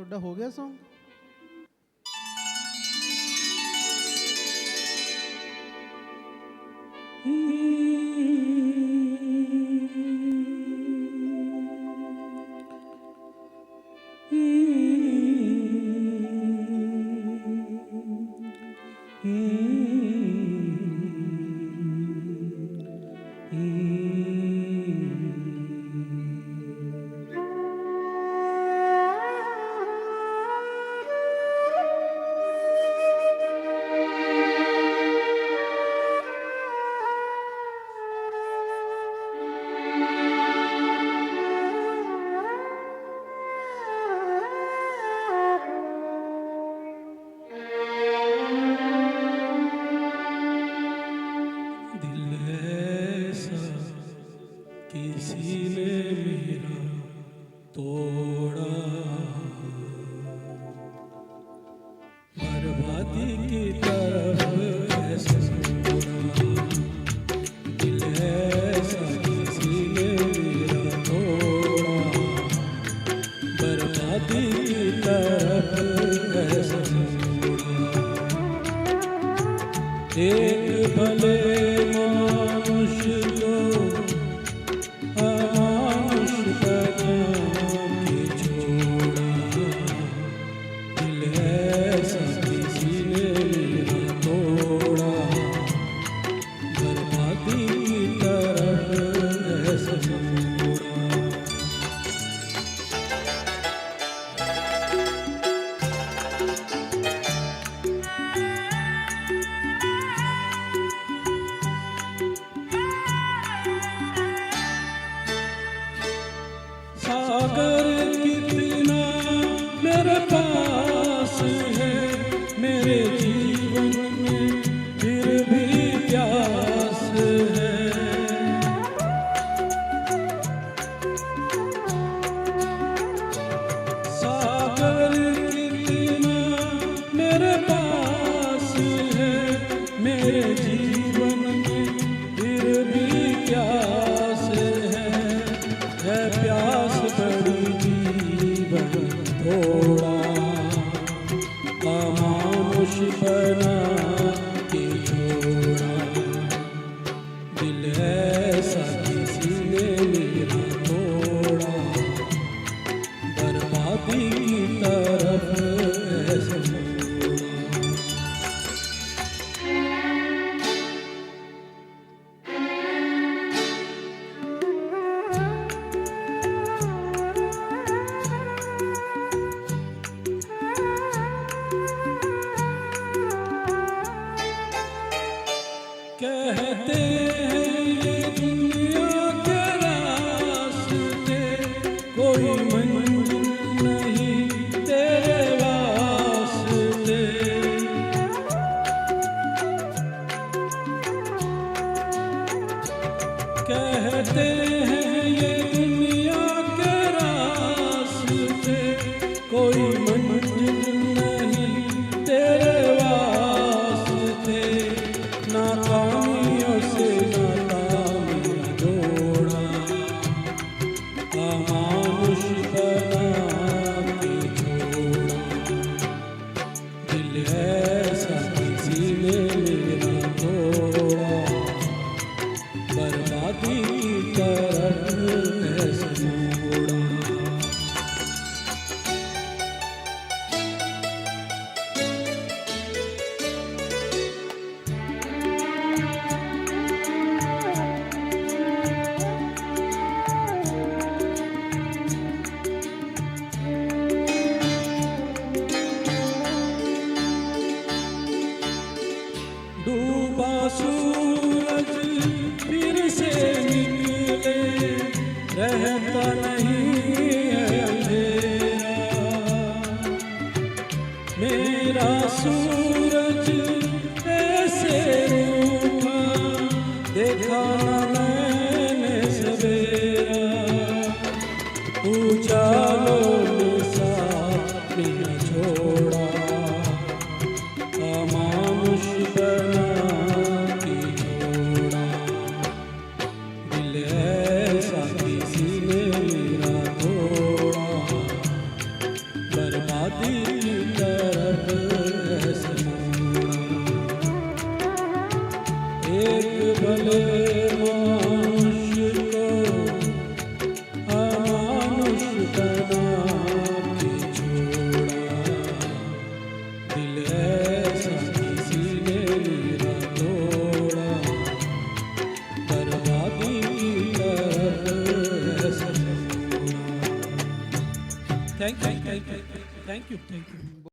ਤੁਹਾਡਾ ਹੋ ਗਿਆ ਸੌਂਗ? किसी ने मेरा तोड़ा, बर्बादी की तरफ ऐसा मोड़ा, दिल ऐसा किसी ने मेरा तोड़ा, बर्बादी की तरफ ऐसा मोड़ा। एक भले मानुष को अमानुष बना के छोड़ा, दिल ऐसा किसी ने मेरा तोड़ा, बर्बादी की तरफ ऐसा मोड़ा। सागर कितना मेरे पास है, मेरे जीवन में फिर भी प्यास है। सागर कितना मेरे पास है, मेरे जीवन में फिर भी प्यास है प्यास बड़ी जीवन थोड़ा, अमानुष बना के छोड़ा, दिल ऐसा किसी ने मेरा तोड़ा, बर्बादी की तरफ ऐसा मोड़ा। कहते हैं ये दुनिया के रास्ते, कोई मंजिल नहीं तेरे वास्ते। कहते हैं ये दुनिया के रास्ते, कोई मंजिल नहीं तेरे वास्ते। नाकामियों से नाता मेरा जोड़ा, अमानुष बना के छोड़ा, दिल ऐसा किसी ने मेरा तोड़ा, बर्बादी की तरफ ऐसा मोड़ा। बर्बादी की तरफ ऐसे मोड़ा। एक भले मानुष को अमानुष बना के छोड़ा, दिल ऐसा किसी ने मेरा तोड़ा, बर्बादी की तरफ ऐसे मोड़ा। Thank you, thank you, thank you, thank you.